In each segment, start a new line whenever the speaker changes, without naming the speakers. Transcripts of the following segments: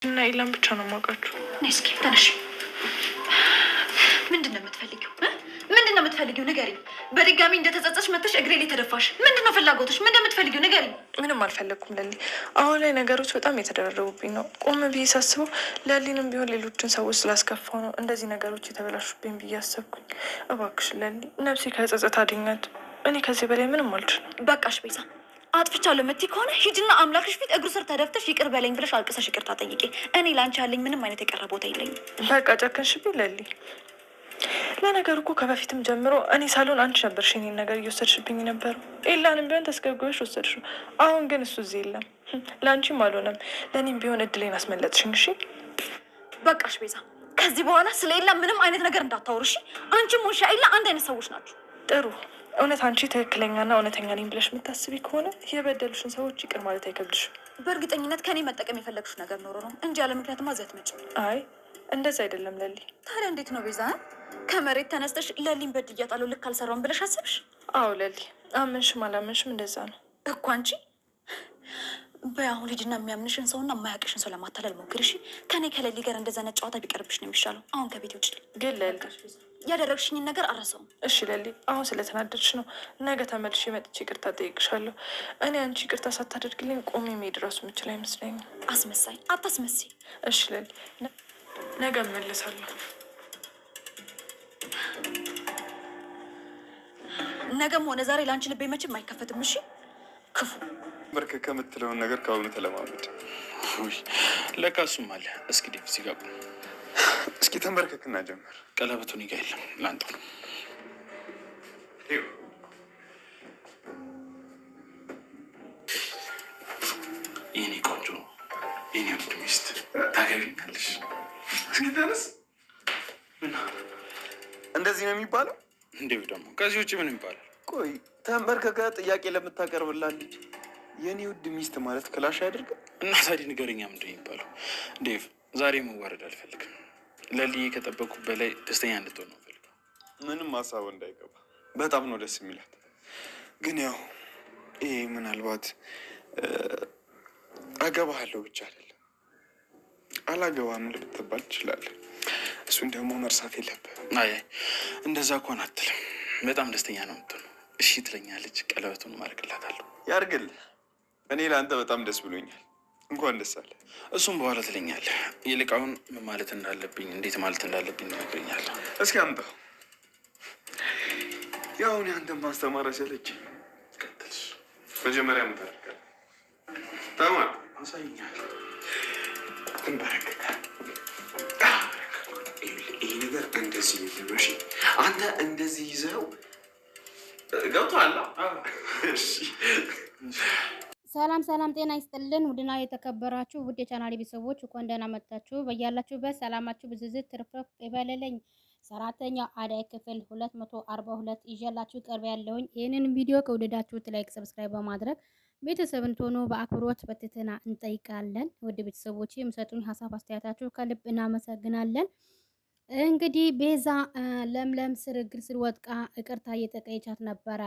እና ኢላን ብቻ ነው የማውቃችሁ።
እስኪ ተነሽ። ምንድነው የምትፈልጊው? ምንድነው የምትፈልጊው? ንገሪኝ። በድጋሚ እንደተጸጸሽ መጥተሽ እግሬ ላይ ተደፋሽ። ምንድነው ፍላጎትሽ? ምንድነው የምትፈልጊው? ንገሪኝ።
ምንም አልፈለግኩም ለሊ። አሁን ላይ ነገሮች በጣም የተደረረቡብኝ ነው። ቆም ብዬ ሳስበው ለሊንም ቢሆን ሌሎችን ሰዎች ስላስከፋው ነው እንደዚህ ነገሮች የተበላሹብኝ ብዬ አሰብኩኝ። እባክሽ ለሊ ነፍሴ ከጸጸት አድኛት። እኔ ከዚህ በላይ ምንም አልችልም።
በቃሽ ቤዛ፣ አጥፍቻለሁ የምትይ ከሆነ ሂጂና አምላክሽ ፊት እግሩ ስር ተደፍተሽ ይቅር በለኝ ብለሽ አልቅሰሽ ይቅርታ ጠይቄ። እኔ ላንቺ ያለኝ ምንም አይነት የቀረ ቦታ የለኝም።
በቃ ጨከንሽብኝ ለሊ። ለነገሩ እኮ ከበፊትም ጀምሮ እኔ ሳልሆን አንቺ ነበርሽ እኔን ነገር እየወሰድሽብኝ ነበረው። ኤላንም ቢሆን ተስገብግበሽ ወሰድሽው። አሁን ግን እሱ እዚህ የለም። ለአንቺም አልሆነም፣ ለእኔም ቢሆን እድሌን አስመለጥሽኝ። እሺ
በቃሽ ቤዛ፣ ከዚህ በኋላ ስለ ኤላ ምንም አይነት ነገር እንዳታወሩ እሺ? አንቺም ሆንሽ ኤላ አንድ አይነት ሰዎች ናቸው።
ጥሩ። እውነት አንቺ ትክክለኛና እውነተኛ ነኝ ብለሽ የምታስቢ ከሆነ የበደሉሽን ሰዎች ይቅር ማለት አይከብድሽም።
በእርግጠኝነት ከኔ መጠቀም የፈለግሽ ነገር ኖሮ ነው እንጂ ያለ ምክንያትማ እዚህ አትመጭም።
አይ እንደዛ አይደለም ለሊ።
ታዲያ እንዴት ነው ቤዛ? ከመሬት ተነስተሽ ለሊን በድያታለሁ ልክ አልሰራውም ብለሽ አስብሽ?
አዎ ለሊ፣ አመንሽም አላመንሽም እንደዛ ነው
እኮ። አንቺ በአሁን ልጅና የሚያምንሽን ሰውና የማያውቅሽን ሰው ለማታለል ሞክር እሺ? ከኔ ከለሊ ጋር እንደዛ ነጭ ጨዋታ ቢቀርብሽ ነው የሚሻለው። አሁን ከቤት ውጭ።
ግን ለሊ
ያደረግሽኝን ነገር አረሰውም።
እሺ ለሊ፣ አሁን ስለተናደድሽ ነው። ነገ ተመልሼ መጥቼ ይቅርታ ጠይቅሻለሁ። እኔ አንቺ ይቅርታ ሳታደርግልኝ ቆሜ መሄድ እራሱ የምችል አይመስለኝም።
አስመሳይ፣ አታስመስይ።
እሺ ለሊ፣ ነገ እመለሳለሁ።
ነገም ሆነ ዛሬ ለአንቺ ልቤ መቼም አይከፈትም። እሺ ክፉ
በርከክ ከምትለውን ነገር ከአሁኑ ተለማመድ።
ለካ እሱም አለ። እስኪ ዴቭ ሲጋቡ
እስኪ ተንበርከክና ጀምር።
ቀለበቱን ይጋ የለም ላንተው ነው። የኔ ቆንጆ የኔ ውድ ሚስት ታገቢኛለሽ?
እስኪ ተነስ። እንደዚህ ነው የሚባለው?
እንዴው ደግሞ ከዚህ ውጭ ምን ይባላል?
ቆይ ተንበርከከ ጥያቄ ለምታቀርብላት ልጅ የኔ ውድ ሚስት ማለት ክላሽ አያደርግም?
እና ታዲያ ንገረኛ ምንድን ነው የሚባለው? ዴቭ ዛሬ መዋረድ አልፈልግም። ለልዬ ከጠበቁ በላይ ደስተኛ እንድትሆን ነው ፈልገው።
ምንም ሀሳቡ እንዳይገባ በጣም ነው ደስ የሚላት። ግን ያው ይሄ ምናልባት አገባሃለሁ ብቻ አይደለም አላገባም ልትባል ትችላለህ። እሱን ደግሞ መርሳት የለብህም።
አይ እንደዛ እንኳን አትልም። በጣም ደስተኛ ነው የምትሆነው። እሺ ትለኛለች። ቀለበቱን ማድረግላታለሁ።
ያርግልህ። እኔ ለአንተ በጣም ደስ ብሎኛል። እንኳን ደስ አለ።
እሱም በኋላ ትለኛለህ። ይልቃውን ምን ማለት እንዳለብኝ እንዴት ማለት እንዳለብኝ ትነግረኛለህ።
እስኪ አምጣው። ያው እኔ አንተን ማስተማር ሰለች።
ቀጥልሽ።
መጀመሪያ ምታደርጋለህ? ተማር።
አሳይኛል።
ትንበረከከ ይህ ነገር እንደዚህ ይዘሽ አንተ እንደዚህ ይዘው ገብቶሃል?
ሰላም ሰላም፣ ጤና ይስጥልን ውድና የተከበራችሁ ውድ የቻናሌ ቤተሰቦች እንኳን ደህና መጣችሁ። በያላችሁበት ሰላማችሁ ብዝዝት ትርፍርፍ ይበልልኝ። ሰራተኛው አደይ ክፍል 242 ይዤላችሁ ቀርብ ያለውኝ። ይህንን ቪዲዮ ከወደዳችሁት ላይክ፣ ሰብስክራይብ በማድረግ ቤተሰብ እንድትሆኑ በአክብሮት በትህትና እንጠይቃለን። ውድ ቤተሰቦች የምሰጡኝ ሀሳብ አስተያየታችሁ ከልብ እናመሰግናለን። እንግዲህ ቤዛ ለምለም ስር እግር ስር ወጥቃ ይቅርታ እየጠየቀቻት ነበረ።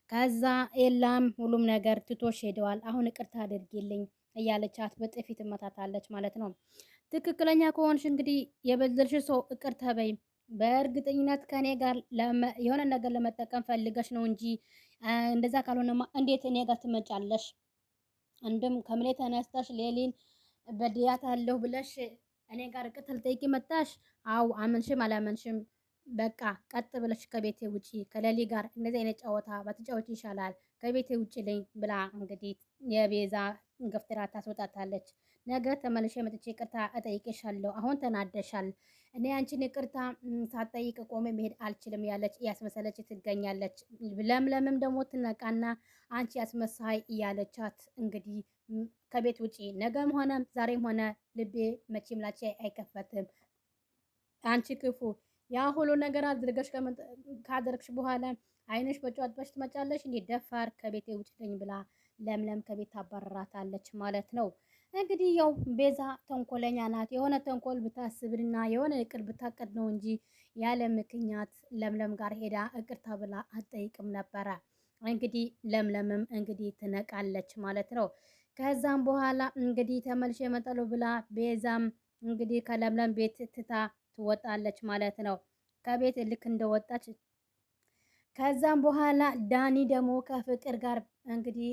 ከዛ ኤላም ሁሉም ነገር ትቶሽ ሄደዋል፣ አሁን ይቅርታ አድርጊልኝ እያለቻት በጥፊ ትመታታለች ማለት ነው። ትክክለኛ ከሆንሽ እንግዲህ የበደልሽ ሰው ይቅርታ በይ። በእርግጠኝነት ከኔ ጋር የሆነ ነገር ለመጠቀም ፈልገሽ ነው እንጂ እንደዛ ካልሆነማ እንዴት እኔ ጋር ትመጫለሽ? እንድም ከምኔ ተነስተሽ ሌሊን በድያታለሁ ብለሽ እኔ ጋር ይቅርታ ልጠይቂ መጣሽ? አው አመንሽም አላመንሽም በቃ ቀጥ ብለሽ ከቤቴ ውጪ፣ ከሌሊ ጋር እንደዚህ አይነት ጨዋታ ባትጫወቺ ይሻላል፣ ከቤቴ ውጪ ልኝ ብላ እንግዲህ የቤዛ ገፍትራ ታስወጣታለች። ነገ ተመልሼ መጥቼ ይቅርታ እጠይቅሻለሁ፣ አሁን ተናደሻል፣ እኔ አንቺን ይቅርታ ሳትጠይቅ ቆሜ መሄድ አልችልም ያለች እያስመሰለች ትገኛለች። ለምለምም ደግሞ ትነቃና አንቺ ያስመሳይ እያለቻት እንግዲህ ከቤት ውጪ፣ ነገም ሆነ ዛሬም ሆነ ልቤ መቼም ላንቺ አይከፈትም፣ አንቺ ክፉ ያ ሁሉ ነገር አድርገሽ ካደረግሽ በኋላ አይንሽ በጨዋጥበሽ ትመጫለሽ እንዴ? ደፋር ከቤቴ ውጭ ነኝ ብላ ለምለም ከቤት ታባረራታለች ማለት ነው። እንግዲህ ያው ቤዛ ተንኮለኛ ናት። የሆነ ተንኮል ብታስብና የሆነ እቅድ ብታቀድ ነው እንጂ ያለ ምክንያት ለምለም ጋር ሄዳ ይቅርታ ብላ አትጠይቅም ነበረ። እንግዲህ ለምለምም እንግዲህ ትነቃለች ማለት ነው። ከዛም በኋላ እንግዲህ ተመልሼ እመጣለሁ ብላ ቤዛም እንግዲህ ከለምለም ቤት ትታ ትወጣለች ማለት ነው። ከቤት ልክ እንደወጣች ከዛም በኋላ ዳኒ ደግሞ ከፍቅር ጋር እንግዲህ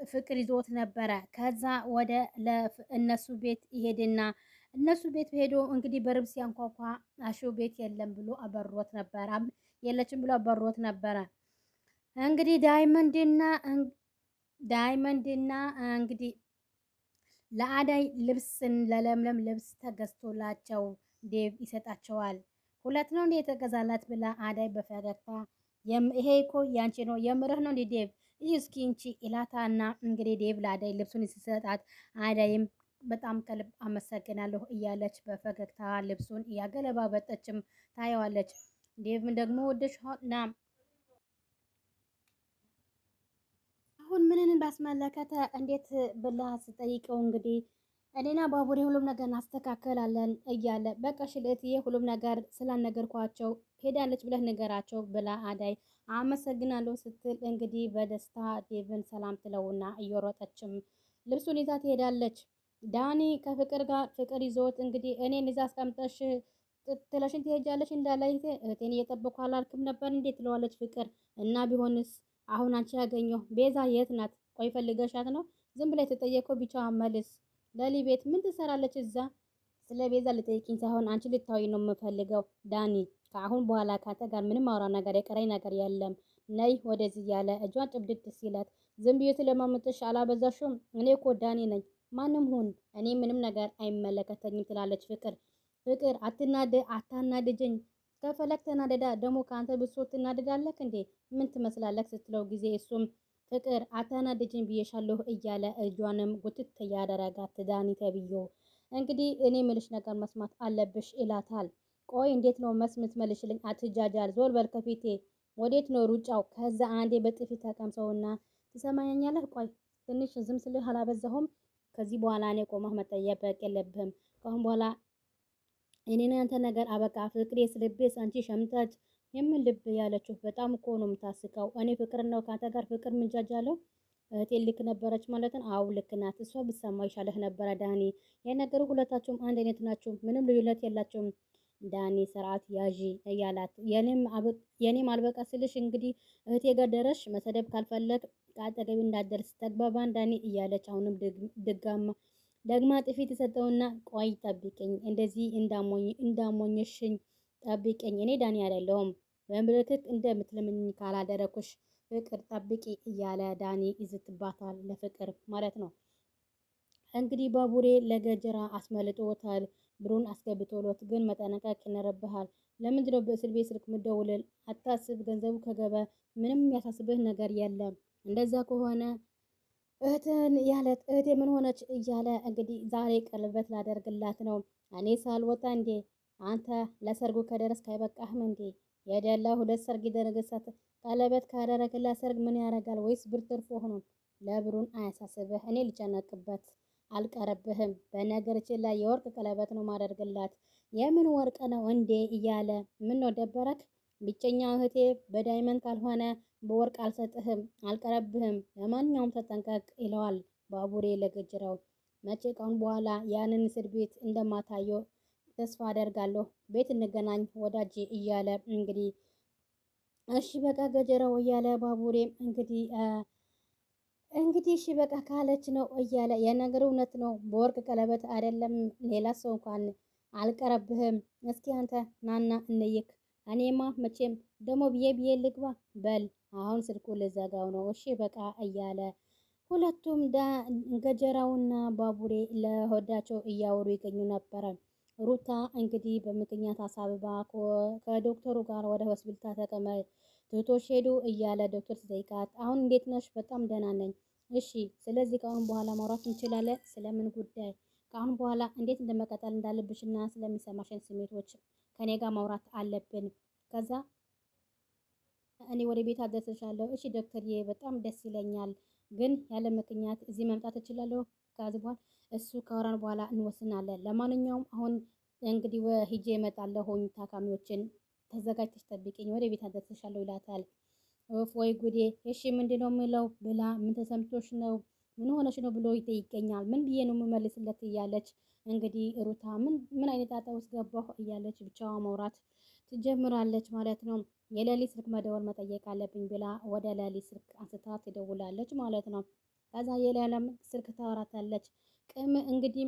ፍቅር ይዞት ነበረ። ከዛ ወደ እነሱ ቤት ይሄድና እነሱ ቤት ሄዶ እንግዲህ በርብ ሲያንኳኳ አሹ ቤት የለም ብሎ አበሮት ነበረ። የለችም ብሎ አበሮት ነበረ። እንግዲህ ዳይመንድና እንግዲህ ለአዳይ ልብስን ለለምለም ልብስ ተገዝቶላቸው ዴቭ ይሰጣቸዋል። ሁለት ነው እንዴ የተገዛላት ብላ አዳይ በፈገግታ ይሄ እኮ ያንቺ ነው የምርህ ነው እንዴ ዴቭ ይህ እስኪ እንቺ ኢላታና እንግዲህ ዴቭ ለአዳይ ልብሱን ሲሰጣት አዳይም በጣም ከልብ አመሰግናለሁ እያለች በፈገግታ ልብሱን እያገለባበጠችም ታየዋለች። ዴቭም ደግሞ ወደሽና አሁን ምንን ባስመለከተ እንዴት ብላ ስጠይቀው እንግዲህ እኔና ባቡሬ ሁሉም ነገር እናስተካከላለን እያለ በቃ ሽልእትዬ ሁሉም ነገር ስላልነገርኳቸው ሄዳለች ብለህ ንገራቸው ብላ አዳይ አመሰግናለሁ ስትል እንግዲህ በደስታ ዴቭን ሰላም ትለውና እየሮጠችም ልብሱን ይዛ ትሄዳለች። ዳኒ ከፍቅር ጋር ፍቅር ይዞት እንግዲህ እኔን ይዛ አስቀምጠሽ ጥለሽን ትሄጃለሽ እንዳለ እህቴን እየጠበኩ አላልክም ነበር እንዴት ትለዋለች ፍቅር እና ቢሆንስ አሁን አንቺ ያገኘው ቤዛ የት ናት? ቆይ ፈልገሻት ነው? ዝም ብላ የተጠየቀው ብቻዋን መልስ። ለሊ ቤት ምን ትሰራለች እዛ? ስለ ቤዛ ልጠይቅኝ ሳይሆን አንቺ ልታዊ ነው የምፈልገው ዳኒ። ከአሁን በኋላ ካንተ ጋር ምንም አውራ ነገር የቀረኝ ነገር የለም። ነይ ወደዚህ ያለ እጇን ጭብድድ ሲላት ዝም ብዬ ስለማመጥሽ አላበዛሽም? እኔ እኮ ዳኒ ነኝ። ማንም ሁን እኔ ምንም ነገር አይመለከተኝም ትላለች ፍቅር። ፍቅር አታናድጅኝ ከፈለክ ተናደዳ ደግሞ ከአንተ ብሶ ትናደዳለክ እንዴ ምን ትመስላለክ ስትለው ጊዜ እሱም ፍቅር አታናድጅኝ ብዬሻለሁ እያለ እጇንም ጉትት እያደረጋት ዳኒ ተብዮ እንግዲህ እኔ ምልሽ ነገር መስማት አለብሽ ይላታል። ቆይ እንዴት ነው መስምት መልሽልኝ አትጃጃል ዞር በል ከፊቴ ወዴት ነው ሩጫው? ከዛ አንዴ በጥፊ ተቀምሰውና ትሰማኛለህ? ቆይ ትንሽ ዝም ስልህ አላበዛሁም? ከዚህ በኋላ እኔ ቆመህ መጠየቅ የለብህም። ከአሁን በኋላ እኔና ያንተ ነገር አበቃ። ፍቅሬ ስልቤስ አንቺ ሸምጣጭ የምን ልብ ያለችው በጣም እኮ ነው የምታስቀው። እኔ ፍቅር ነው ካንተ ጋር ፍቅር ምንጃጃለው። እህቴ ልክ ነበረች ማለትን? አው ልክ ናት። እሷ ብትሰማ ይሻለህ ነበረ ዳኒ። የነገሩ ሁለታችሁም አንድ አይነት ናችሁ፣ ምንም ልዩነት የላችሁም። ዳኒ ስርዓት ያዢ እያላት የኔም አልበቃ ስልሽ እንግዲህ እህቴ ጋር ደረሽ። መሰደብ ካልፈለግ ከአጠገቢ እንዳደርስ ተግባባን ዳኒ እያለች አሁንም ደግማ ጥፊት የሰጠውና ቆይ ጠብቀኝ፣ እንደዚህ እንዳሞኝሽኝ ጠብቀኝ፣ እኔ ዳኒ አይደለሁም በምልክት እንደምትለምኝ ካላደረኩሽ ፍቅር ጠብቂ እያለ ዳኒ ይዝትባታል ለፍቅር ማለት ነው። እንግዲህ ባቡሬ ለገጀራ አስመልጦታል። ብሩን አስገብቶሎት ግን መጠነቀቅ ይኖርብሃል። ለምንድነው በእስር ቤት ስልክ ምደውልል? አታስብ፣ ገንዘቡ ከገበ ምንም የሚያሳስብህ ነገር የለም። እንደዛ ከሆነ እህትን ያለት እህቴ ምን ሆነች እያለ እንግዲህ ዛሬ ቀለበት ላደርግላት ነው። እኔ ሳልወጣ እንዴ አንተ ለሰርጉ ከደረስክ አይበቃህም እንዴ? የደላ ሁለት ሰርግ ይደረገሳት ቀለበት ካደረገላት ሰርግ ምን ያደርጋል? ወይስ ብር ትርፎ ሆኖ? ለብሩን አያሳስብህ፣ እኔ ልጨነቅበት አልቀረብህም። በነገራችን ላይ የወርቅ ቀለበት ነው ማደርግላት። የምን ወርቅ ነው እንዴ እያለ ምን ነው ደበረክ? ብቸኛ እህቴ በዳይመንድ ካልሆነ በወርቅ አልሰጥህም፣ አልቀረብህም። ለማንኛውም ተጠንቀቅ ይለዋል ባቡሬ ለገጅራው። መቼ ቀን በኋላ ያንን እስር ቤት እንደማታየው ተስፋ አደርጋለሁ። ቤት እንገናኝ ወዳጄ እያለ እንግዲህ እሺ በቃ ገጀራው እያለ ባቡሬ እንግዲህ እሺ በቃ ካለች ነው እያለ የነገሩ እውነት ነው። በወርቅ ቀለበት አይደለም ሌላ ሰው እንኳን አልቀረብህም። እስኪ አንተ ናና እንይክ። እኔማ መቼም ደግሞ ብዬ ልግባ በል አሁን ስልኩ ልዘጋው ነው። እሺ በቃ እያለ ሁለቱም ገጀራውና ባቡሬ ለሆዳቸው እያወሩ ይገኙ ነበረ። ሩታ እንግዲህ በምክንያት አሳብባ ከዶክተሩ ጋር ወደ ሆስፒታል ተቀመጥ ትቶሽ ሄዱ እያለ ዶክተር ሲጠይቃት አሁን እንዴት ነሽ? በጣም ደህና ነኝ። እሺ ስለዚህ ከአሁን በኋላ ማውራት እንችላለን። ስለምን ጉዳይ? ከአሁን በኋላ እንዴት እንደመቀጠል እንዳለብሽና ስለሚሰማሽን ስሜቶች ከኔ ጋር ማውራት አለብን። ከዛ እኔ ወደ ቤት አደርስሻለሁ። እሺ ዶክተርዬ በጣም ደስ ይለኛል፣ ግን ያለ ምክንያት እዚህ መምጣት እችላለሁ? ከዚህ በኋላ እሱ ካወራን በኋላ እንወስናለን። ለማንኛውም አሁን እንግዲህ ሂጄ እመጣለሁኝ። ታካሚዎችን ተዘጋጅተሽ ጠብቂኝ፣ ወደ ቤት አደርስሻለሁ ይላታል። ወይ ጉዴ! እሺ ምንድነው የምለው ብላ ምን ተሰምቶሽ ነው? ምን ሆነሽ ነው ብሎ ይጠይቀኛል። ምን ብዬ ነው የምመልስለት እያለች እንግዲህ ሩታ ምን አይነት ጣጣ ውስጥ ገባሁ እያለች ብቻዋ ማውራት ትጀምራለች ማለት ነው። የሌሊት ስልክ መደወል መጠየቅ አለብኝ ብላ ወደ ሌሊት ስልክ አንስታ ትደውላለች ማለት ነው። ከዛ የሌላም ስልክ ታወራታለች። ቅም እንግዲህ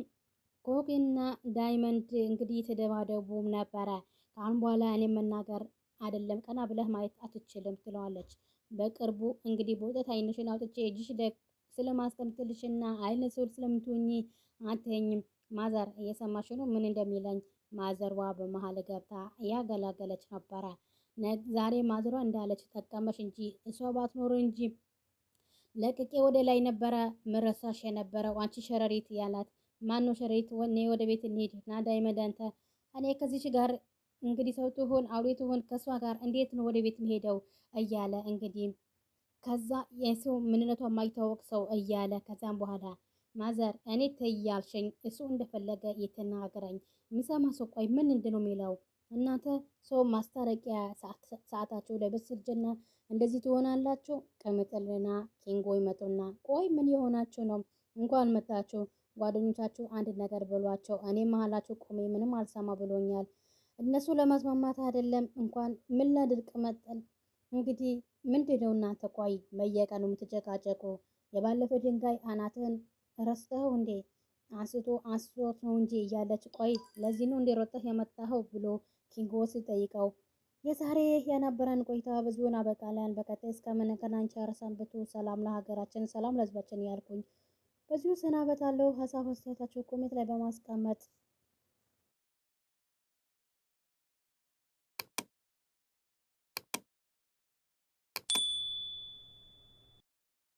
ኮኪና ዳይመንድ እንግዲህ የተደባደቡም ነበረ። ከአሁን በኋላ እኔ መናገር አይደለም ቀና ብለህ ማየት አትችልም ትለዋለች። በቅርቡ እንግዲህ በውጠት አይንሽን አውጥቼ እጅሽ ስለማስቀምጥልሽና አይነ ስውር ስለምትሆኚ አትተኝም። ማዘር እየሰማሽ ነው ምን እንደሚለኝ? ማዘርዋ በመሀል ገብታ እያገላገለች ነበረ። ዛሬ ማዘሯ እንዳለች ጠቀመሽ እንጂ እሷ ባትኖር እንጂ ለቅቄ ወደ ላይ ነበረ ምረሳሽ የነበረው አንቺ ሸረሪት ያላት። ማን ነው ሸረሪት? ወኔ ወደ ቤት እንሂድ ና ዳይመንድ አንተ እኔ ከዚች ጋር እንግዲህ ሰው ትሆን አውሬ ትሆን ከእሷ ጋር እንዴት ነው ወደ ቤት መሄደው እያለ እንግዲህ ከዛ የሰው ምንነቷ የማይታወቅ ሰው እያለ ከዛም በኋላ ማዘር እኔ ተያልሽኝ እሱ እንደፈለገ የተናገረኝ የሚሰማ ሰው ቆይ ምን ነው የሚለው? እናንተ ሰው ማስታረቂያ ሰዓታችሁ ላይ በስልጅና እንደዚህ ትሆናላችሁ። ቅምጥልና ኪንጎ ይመጡና ቆይ ምን የሆናችሁ ነው? እንኳን መጣችሁ። ጓደኞቻችሁ አንድ ነገር ብሏቸው እኔ መሀላችሁ ቆሜ ምንም አልሰማ ብሎኛል። እነሱ ለማስማማት አይደለም እንኳን ምን ላድርቅ መጠል እንግዲህ ምንድነው እናንተ ቆይ በየቀኑ የምትጨቃጨቁ? የባለፈው ድንጋይ አናትህን ረስተኸው እንዴ? አንስቶት ነው እንጂ እያለች ቆይ ለዚህ ነው እንዴ ሮጠህ የመጣኸው ብሎ ኪንጎ ሲጠይቀው የዛሬ የነበረን ቆይታ ብዙውን አበቃለን። በቀጣይ እስከምንገናኝ ቸር ሰንብቱ። ሰላም ለሀገራችን፣ ሰላም ለሕዝባችን ያልኩኝ በዚሁ ሰናበታለሁ። ሀሳብ አስተያየታችሁ ኮሜንት ላይ በማስቀመጥ